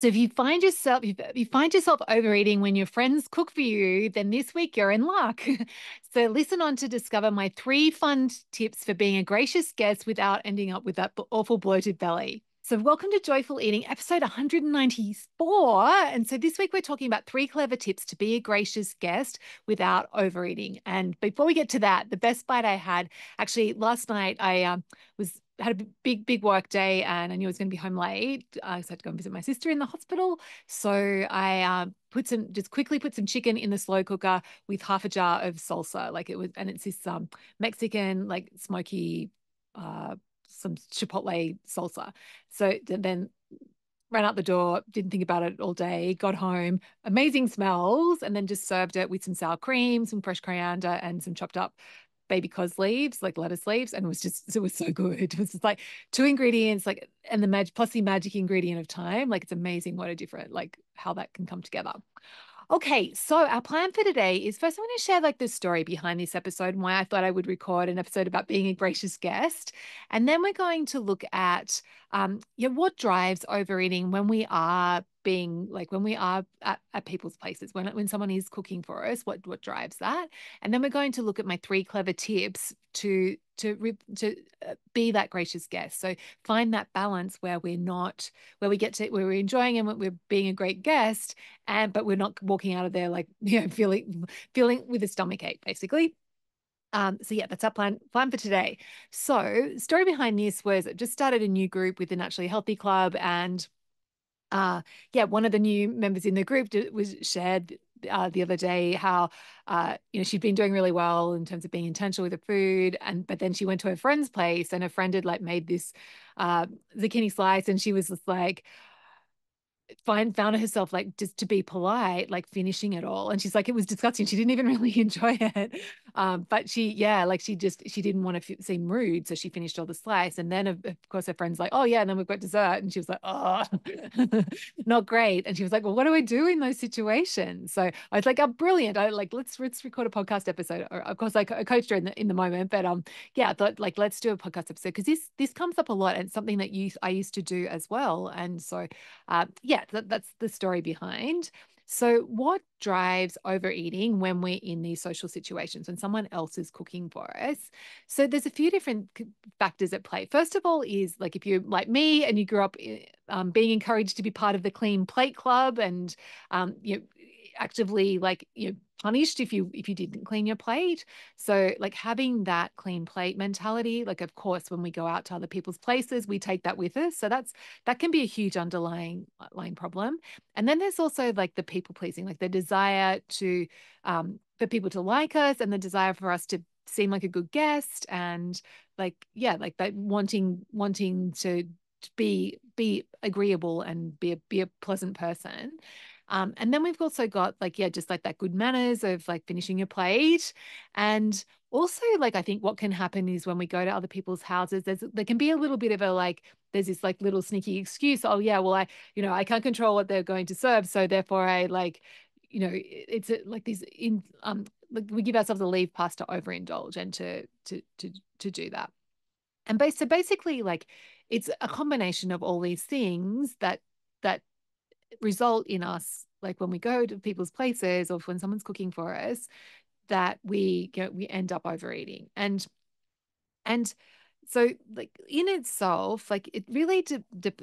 So if you find yourself overeating when your friends cook for you, then this week you're in luck. So listen on to discover my 3 fun tips for being a gracious guest without ending up with that awful bloated belly. So welcome to Joyful Eating, episode 194. And so this week we're talking about 3 clever tips to be a gracious guest without overeating. And before we get to that, the best bite I had actually last night, I was had a big work day and I knew I was going to be home late. I had to go and visit my sister in the hospital. So I just quickly put some chicken in the slow cooker with half a jar of salsa. Like it was, and it's this Mexican, like smoky, uh, some chipotle salsa. So then ran out the door, didn't think about it all day, got home, amazing smells, and then just served it with some sour cream, some fresh coriander, and some chopped up baby cos leaves, like lettuce leaves. And it was so good. It was just like 2 ingredients, like, and plus the magic ingredient of time. Like it's amazing what a different, like how that can come together. Okay, so our plan for today is first I'm going to share like the story behind this episode and why I thought I would record an episode about being a gracious guest. And then we're going to look at what drives overeating when we are at people's places, when someone is cooking for us, what drives that. And then we're going to look at my 3 clever tips to be that gracious guest. So find that balance where where we're enjoying and we're being a great guest, and but we're not walking out of there like feeling with a stomach ache, basically. So yeah, that's our plan for today. So story behind this was I just started a new group with the Naturally Healthy Club, and yeah, one of the new members in the group was shared the other day how she'd been doing really well in terms of being intentional with the food, and but then she went to her friend's place and her friend had like made this zucchini slice, and she was just like found herself like just to be polite, like finishing it all. And she's like, it was disgusting. She didn't even really enjoy it. But she didn't want to seem rude. So she finished all the slice. And then, of course, her friend's like, oh, yeah. And then we've got dessert. And she was like, oh, not great. And she was like, well, what do I do in those situations? So I was like, oh, brilliant. I like, let's record a podcast episode. Or, of course, I coached her in the moment. But yeah, I thought like, let's do a podcast episode because this comes up a lot and it's something that I used to do as well. And so yeah, that's the story behind. So, what drives overeating when we're in these social situations when someone else is cooking for us? So, there's a few different factors at play. First of all, is like if you're like me and you grew up being encouraged to be part of the clean plate club, and you actively punished if you didn't clean your plate. So like having that clean plate mentality, like of course when we go out to other people's places, we take that with us. So that can be a huge underlying problem. And then there's also like the people pleasing, like the desire to for people to like us and the desire for us to seem like a good guest, and like yeah, like that wanting to be agreeable and be a pleasant person. And then we've also got like, yeah, just like that good manners of like finishing your plate. And also, like, I think what can happen is when we go to other people's houses, there can be a little bit of a like, there's this like little sneaky excuse. Oh, yeah, well, I can't control what they're going to serve. So therefore, I like, it's like these like we give ourselves a leave pass to overindulge and to do that. And so basically, like, it's a combination of all these things that result in us, like when we go to people's places or when someone's cooking for us, that we end up overeating. And so like in itself, like it really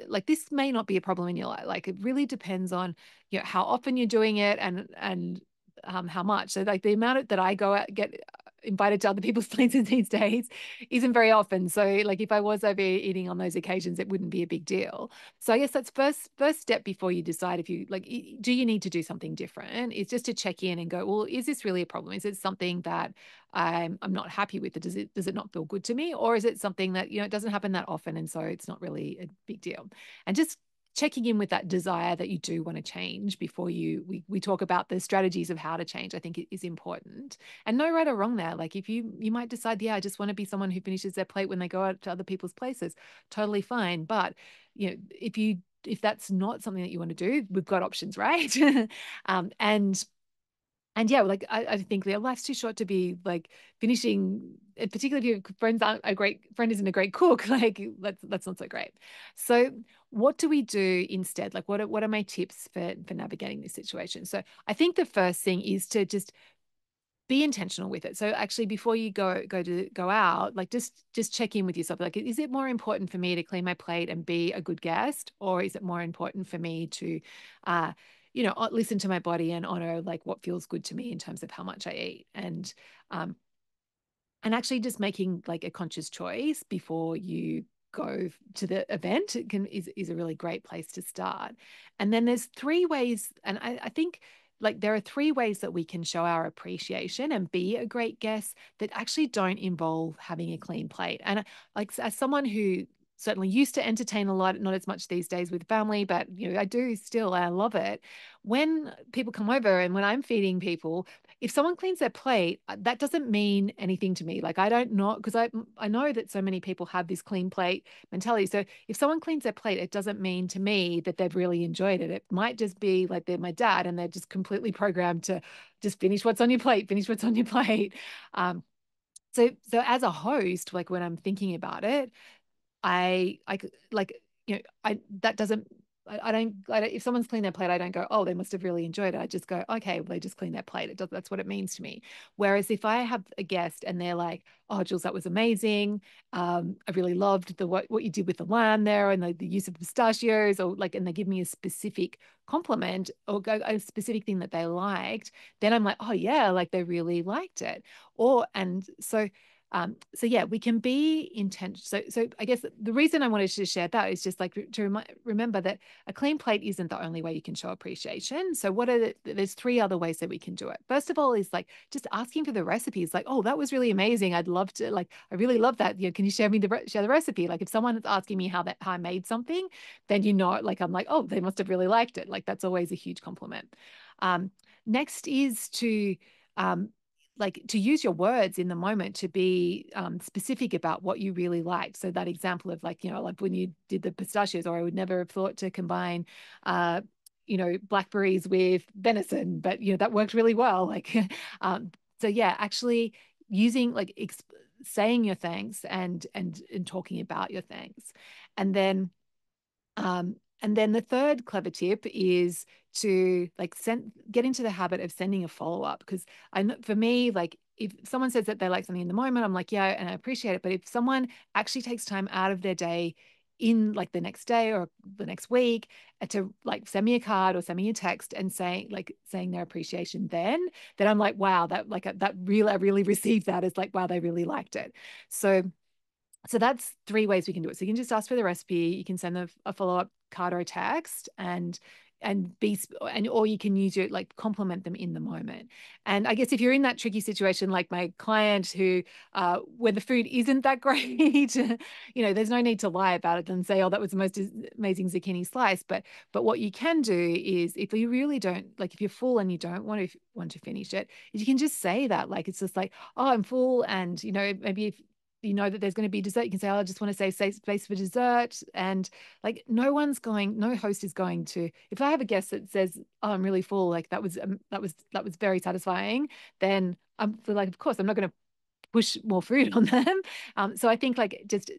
like this may not be a problem in your life. Like it really depends on how often you're doing it, and how much. So like the amount that I go out get invited to other people's places these days isn't very often. So like if I was overeating on those occasions, it wouldn't be a big deal. So I guess that's first step before you decide if you like do you need to do something different. It's just to check in and go, well, is this really a problem? Is it something that I'm not happy with? Does it not feel good to me? Or is it something that, it doesn't happen that often and so it's not really a big deal? And just checking in with that desire that you do want to change before we talk about the strategies of how to change, I think it is important. And no right or wrong there. Like if you might decide, yeah, I just want to be someone who finishes their plate when they go out to other people's places, totally fine. But if that's not something that you want to do, we've got options, right? And And yeah, like I think their life's too short to be like finishing, particularly if your friends aren't a great friend isn't a great cook, like that's not so great. So what do we do instead? Like what are my tips for navigating this situation? So I think the first thing is to just be intentional with it. So actually before you go out, like just check in with yourself. Like, is it more important for me to clean my plate and be a good guest, or is it more important for me to uh listen to my body and honor like what feels good to me in terms of how much I eat? Um and actually just making like a conscious choice before you go to the event is a really great place to start. And then there's three ways, and I think like there are three ways that we can show our appreciation and be a great guest that actually don't involve having a clean plate. And like as someone who certainly used to entertain a lot, not as much these days with family, but I do still, I love it. When people come over and when I'm feeding people, if someone cleans their plate, that doesn't mean anything to me. Like I don't know, because I know that so many people have this clean plate mentality. So if someone cleans their plate, it doesn't mean to me that they've really enjoyed it. It might just be like they're my dad and they're just completely programmed to just finish what's on your plate, finish what's on your plate. Um, so as a host, like when I'm thinking about it, I like I that doesn't I don't if someone's cleaned their plate, I don't go, oh, they must have really enjoyed it. I just go, okay, well, they just cleaned their plate. It does, that's what it means to me. Whereas if I have a guest and they're like, oh, Jules, that was amazing. I really loved what you did with the lamb there and the use of pistachios, or like, and they give me a specific compliment or a specific thing that they liked, then I'm like, oh yeah, like they really liked it. So yeah, we can be intentional. So I guess the reason I wanted to share that is just like to remember that a clean plate isn't the only way you can show appreciation. So there's three other ways that we can do it. First of all is like just asking for the recipes. Like, oh, that was really amazing. I'd love to, like, I really love that. Can you share the recipe? Like if someone is asking me how I made something, then like I'm like, oh, they must have really liked it. Like that's always a huge compliment. Um, Next is to um, like to use your words in the moment to be specific about what you really liked. So that example of like, like when you did the pistachios, or I would never have thought to combine, blackberries with venison, but that worked really well. Like, um, so yeah, actually using like saying your thanks and talking about your thanks, and then the third clever tip is to like get into the habit of sending a follow up, because for me, like if someone says that they like something in the moment, I'm like, yeah, and I appreciate it. But if someone actually takes time out of their day in like the next day or the next week to like send me a card or send me a text and saying their appreciation, then I'm like, wow, that like that really I really received that as like, wow, they really liked it. So that's three ways we can do it. So you can just ask for the recipe, you can send a follow-up card or a text, or you can use it like compliment them in the moment. And I guess if you're in that tricky situation like my client who where the food isn't that great, there's no need to lie about it and say, oh, that was the most amazing zucchini slice. But what you can do is, if you really don't, like if you're full and you don't want to finish it, you can just say that. Like it's just like, oh, I'm full, and maybe if you know that there's going to be dessert, you can say, oh, I just want to save space for dessert. And like no host is going to, if I have a guest that says, oh, I'm really full, like that was very satisfying, then I'm like, of course I'm not going to push more food on them. So I think like just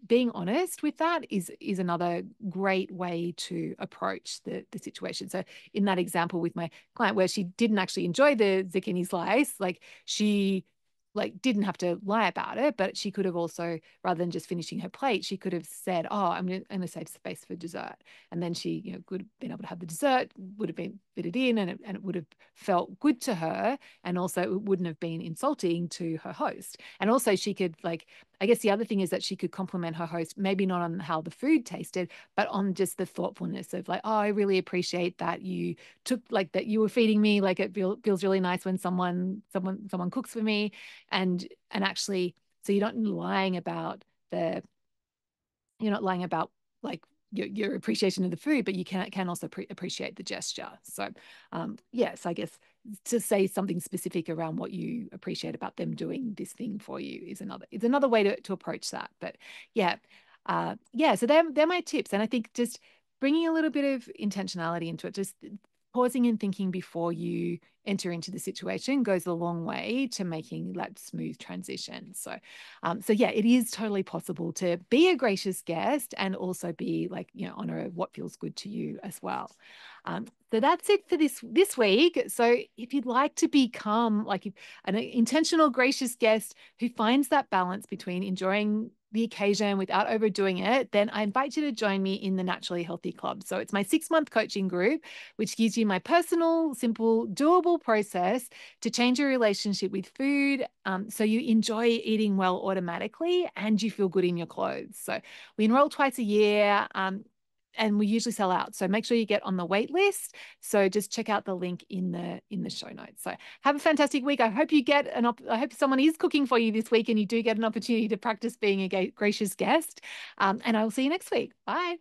being honest with that is another great way to approach the situation. So in that example with my client where she didn't actually enjoy the zucchini slice, like she like didn't have to lie about it, but she could have also, rather than just finishing her plate, she could have said, oh, I'm gonna save space for dessert. And then she, could have been able to have the dessert, would have been fitted in, and it would have felt good to her. And also it wouldn't have been insulting to her host. And also she could like, I guess the other thing is that she could compliment her host, maybe not on how the food tasted, but on just the thoughtfulness of like, oh, I really appreciate that you took like that you were feeding me. Like it feels really nice when someone cooks for me, and actually, so the you're not lying about like your appreciation of the food, but you can also appreciate the gesture. So yes, I guess to say something specific around what you appreciate about them doing this thing for you is another way to approach that. But yeah, yeah, so they're my tips. And I think just bringing a little bit of intentionality into it, just pausing and thinking before you enter into the situation goes a long way to making that smooth transition. So yeah, it is totally possible to be a gracious guest and also be like, honor what feels good to you as well. So that's it for this week. So if you'd like to become like an intentional gracious guest who finds that balance between enjoying the occasion without overdoing it, then I invite you to join me in the Naturally Healthy Club. So it's my 6-month coaching group, which gives you my personal, simple, doable process to change your relationship with food, so you enjoy eating well automatically and you feel good in your clothes. So we enroll twice a year. And we usually sell out. So make sure you get on the wait list. So just check out the link in the show notes. So have a fantastic week. I hope you get I hope someone is cooking for you this week and you do get an opportunity to practice being a gracious guest. And I will see you next week. Bye.